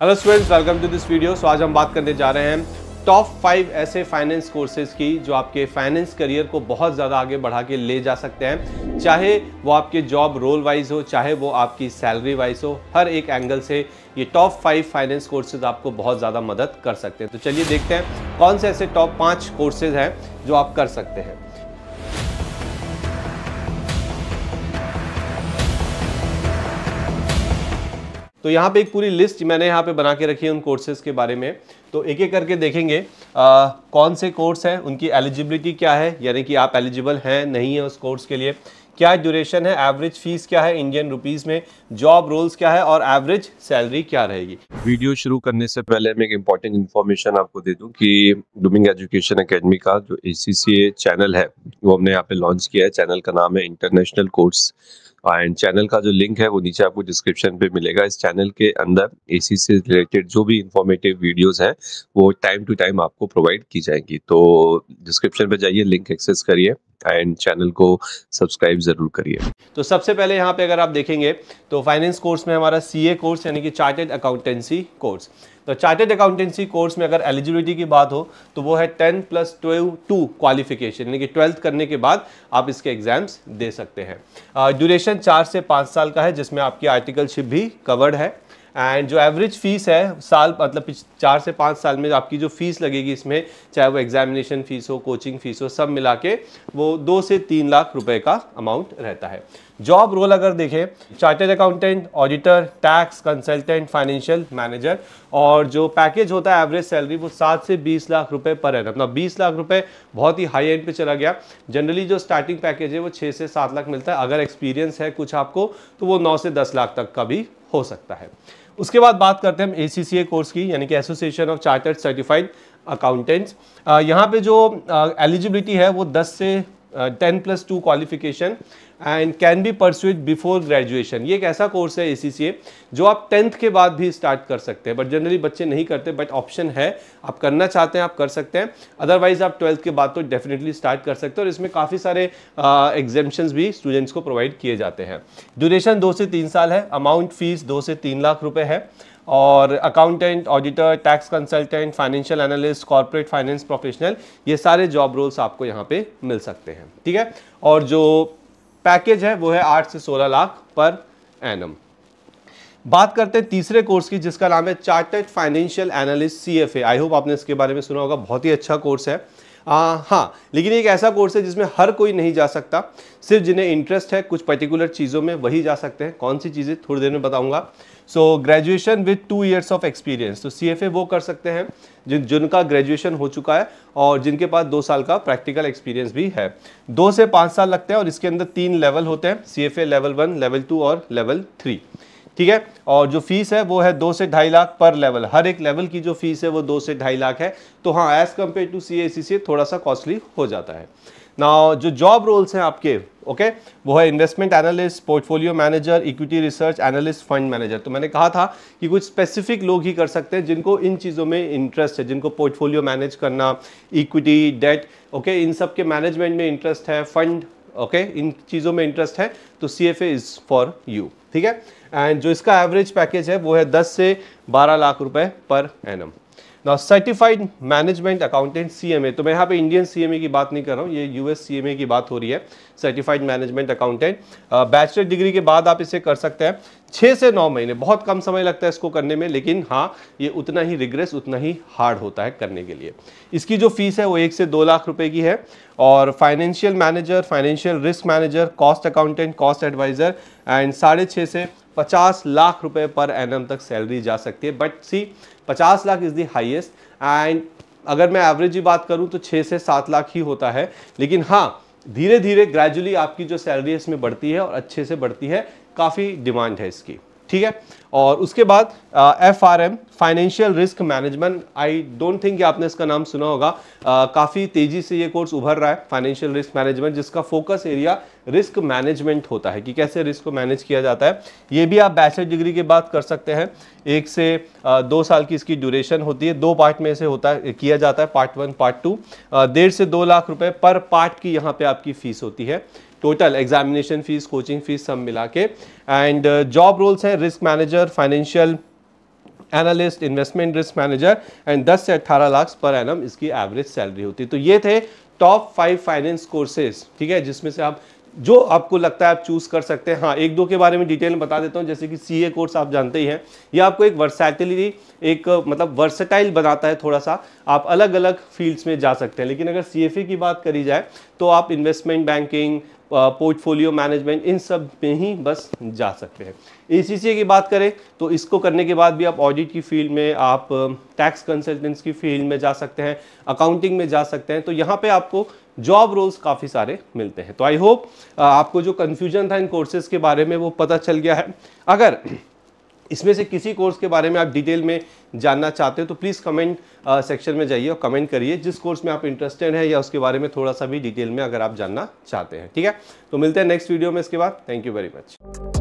Hello students, welcome to this video. So आज हम बात करने जा रहे हैं टॉप 5 ऐसे फाइनेंस कोर्सेज की जो आपके फाइनेंस करियर को बहुत ज़्यादा आगे बढ़ा के ले जा सकते हैं। चाहे वो आपके जॉब रोल वाइज हो, चाहे वो आपकी सैलरी वाइज हो, हर एक एंगल से ये टॉप 5 फाइनेंस कोर्सेज आपको बहुत ज़्यादा मदद कर सकते हैं। तो चलिए देखते हैं कौन से ऐसे टॉप 5 कोर्सेज हैं जो आप कर सकते हैं। तो यहाँ पे एक पूरी लिस्ट मैंने यहाँ पे बना के रखी है उन कोर्सेज के बारे में। तो एक एक करके देखेंगे कौन से कोर्स हैं, उनकी एलिजिबिलिटी क्या है, यानी कि आप एलिजिबल हैं नहीं है उस कोर्स के लिए, क्या ड्यूरेशन है, एवरेज फीस क्या है इंडियन रुपीस में, जॉब रोल्स क्या है और एवरेज सैलरी क्या रहेगी। वीडियो शुरू करने से पहले मैं एक इम्पॉर्टेंट इन्फॉर्मेशन आपको दे दूं कि ब्लूमिंग एजुकेशन एकेडमी का जो ACCA चैनल है वो हमने यहाँ पे लॉन्च किया है। चैनल का नाम है इंटरनेशनल कोर्स एंड चैनल का जो लिंक है वो नीचे आपको डिस्क्रिप्शन पे मिलेगा। इस चैनल के अंदर AC से रिलेटेड जो भी इंफॉर्मेटिव वीडियोस हैं वो टाइम टू टाइम आपको प्रोवाइड की जाएंगी। तो डिस्क्रिप्शन पे जाइए, लिंक एक्सेस करिए एंड चैनल को सब्सक्राइब जरूर करिए। तो सबसे पहले यहाँ पे अगर आप देखेंगे तो फाइनेंस कोर्स में हमारा CA कोर्स यानी कि चार्टर्ड अकाउंटेंसी कोर्स। तो चार्टर्ड अकाउंटेंसी कोर्स में अगर एलिजिबिलिटी की बात हो तो वो है 10+2 क्वालिफिकेशन, यानी कि 12th करने के बाद आप इसके एग्जाम्स दे सकते हैं। ड्यूरेशन 4 से 5 साल का है जिसमें आपकी आर्टिकलशिप भी कवर्ड है। एंड जो एवरेज फीस है साल मतलब 4 से 5 साल में आपकी जो फीस लगेगी इसमें, चाहे वो एग्जामिनेशन फीस हो, कोचिंग फीस हो, सब मिला के वो 2 से 3 लाख रुपए का अमाउंट रहता है। जॉब रोल अगर देखें, chartered accountant, auditor, tax consultant, financial manager, और जो पैकेज होता है एवरेज सैलरी वो 7 से 20 लाख रुपए पर एनम। मतलब 20 लाख रुपए बहुत ही हाई एंड पे चला गया। जनरली जो स्टार्टिंग पैकेज है वो 6 से 7 लाख मिलता है। अगर एक्सपीरियंस है कुछ आपको तो वो 9 से 10 लाख तक का भी हो सकता है। उसके बाद बात करते हैं ACCA कोर्स की, यानी कि association of chartered certified accountants. यहाँ पे जो एलिजिबिलिटी है वो 10+2 qualification and can be pursued before graduation. ये एक ऐसा कोर्स है ACCA जो आप 10th के बाद भी स्टार्ट कर सकते हैं, बट जनरली बच्चे नहीं करते, बट ऑप्शन है, आप करना चाहते हैं आप कर सकते हैं। अदरवाइज आप 12th के बाद तो डेफिनेटली स्टार्ट कर सकते हैं और इसमें काफ़ी सारे एग्जेम्पशंस भी स्टूडेंट्स को प्रोवाइड किए जाते हैं। ड्यूरेशन 2 से 3 साल है। अमाउंट फीस 2 से 3 लाख रुपए है। और accountant, auditor, tax consultant, financial analyst, corporate finance professional, ये सारे जॉब रोल्स आपको यहाँ पे मिल सकते हैं। ठीक है, और जो पैकेज है वो है 8 से 16 लाख पर एनम। बात करते हैं तीसरे कोर्स की जिसका नाम है chartered financial analyst CFA। I hope आपने इसके बारे में सुना होगा, बहुत ही अच्छा कोर्स है। हाँ, लेकिन एक ऐसा कोर्स है जिसमें हर कोई नहीं जा सकता, सिर्फ जिन्हें इंटरेस्ट है कुछ पर्टिकुलर चीज़ों में वही जा सकते हैं। कौन सी चीज़ें थोड़ी देर में बताऊंगा। So graduation with 2 years of experience. तो CFA वो कर सकते हैं जिनका ग्रेजुएशन हो चुका है और जिनके पास 2 साल का प्रैक्टिकल एक्सपीरियंस भी है। 2 से 5 साल लगते हैं और इसके अंदर 3 लेवल होते हैं, CFA लेवल 1, लेवल 2 और लेवल 3। ठीक है, और जो फीस है वो है 2 से 2.5 लाख पर लेवल। हर एक लेवल की जो फीस है वो 2 से 2.5 लाख है। तो हाँ, as compared to CA ACCA थोड़ा सा कॉस्टली हो जाता है ना। जो जॉब रोल्स हैं आपके, ओके, वो है investment analyst, portfolio manager, equity research analyst, fund manager. तो मैंने कहा था कि कुछ स्पेसिफिक लोग ही कर सकते हैं जिनको इन चीज़ों में इंटरेस्ट है, जिनको पोर्टफोलियो मैनेज करना, इक्विटी, डेट, ओके, इन सब के मैनेजमेंट में इंटरेस्ट है, फंड, ओके, इन चीज़ों में इंटरेस्ट है, तो CFA इज़ फॉर यू। ठीक है, एंड जो इसका एवरेज पैकेज है वो है 10 से 12 लाख रुपए per annum. Now certified management accountant CMA, तो मैं यहाँ पे इंडियन CMA की बात नहीं कर रहा हूँ, ये US CMA की बात हो रही है। Certified management accountant bachelor degree के बाद आप इसे कर सकते हैं। 6 से 9 महीने, बहुत कम समय लगता है इसको करने में, लेकिन हाँ ये उतना ही रिग्रेस, उतना ही हार्ड होता है करने के लिए। इसकी जो फीस है वो 1 से 2 लाख रुपए की है। और financial manager, financial risk manager, cost accountant, cost adviser and 6.5 से 50 लाख रुपए पर एनम तक सैलरी जा सकती है। But see 50 lakh is the highest, and अगर मैं एवरेज की बात करूं तो 6 से 7 लाख ही होता है। लेकिन हाँ, धीरे धीरे ग्रेजुअली आपकी जो सैलरी है इसमें बढ़ती है और अच्छे से बढ़ती है, काफ़ी डिमांड है इसकी। ठीक है, और उसके बाद FRM financial risk management. I don't think कि आपने इसका नाम सुना होगा। काफ़ी तेज़ी से ये कोर्स उभर रहा है, फाइनेंशियल रिस्क मैनेजमेंट, जिसका फोकस एरिया रिस्क मैनेजमेंट होता है कि कैसे रिस्क को मैनेज किया जाता है। ये भी आप बैचलर डिग्री के बाद कर सकते हैं। 1 से 2 साल की इसकी ड्यूरेशन होती है। 2 पार्ट में से होता है, किया जाता है, पार्ट 1, पार्ट 2। 1.5 से 2 लाख रुपए पर पार्ट की यहाँ पे आपकी फीस होती है। Total examination fees, coaching fees सब मिला के। एंड जॉब रोल्स है risk manager, financial analyst, investment risk manager and 10 से 18 लाख पर एनम इसकी एवरेज सैलरी होती है। तो ये थे टॉप 5 फाइनेंस कोर्सेज, ठीक है, जिसमें से आप जो आपको लगता है आप चूज कर सकते हैं। हाँ, एक दो के बारे में डिटेल में बता देता हूँ, जैसे कि सीए कोर्स आप जानते ही हैं, ये आपको एक वर्सैटिलिटी, एक मतलब वर्सेटाइल बनाता है थोड़ा सा, आप अलग अलग फील्ड्स में जा सकते हैं। लेकिन अगर सीएफए की बात करी जाए तो आप इन्वेस्टमेंट बैंकिंग, पोर्टफोलियो मैनेजमेंट, इन सब में ही बस जा सकते हैं। एसीसीए की बात करें तो इसको करने के बाद भी आप ऑडिट की फील्ड में, आप टैक्स कंसल्टेंट्स की फील्ड में जा सकते हैं, अकाउंटिंग में जा सकते हैं। तो यहाँ पे आपको जॉब रोल्स काफ़ी सारे मिलते हैं। तो आई होप आपको जो कन्फ्यूजन था इन कोर्सेज के बारे में वो पता चल गया है। अगर इसमें से किसी कोर्स के बारे में आप डिटेल में जानना चाहते हो तो प्लीज़ कमेंट सेक्शन में जाइए और कमेंट करिए जिस कोर्स में आप इंटरेस्टेड है या उसके बारे में थोड़ा सा भी डिटेल में अगर आप जानना चाहते हैं, ठीक है। तो मिलते हैं नेक्स्ट वीडियो में इसके बाद। Thank you very much.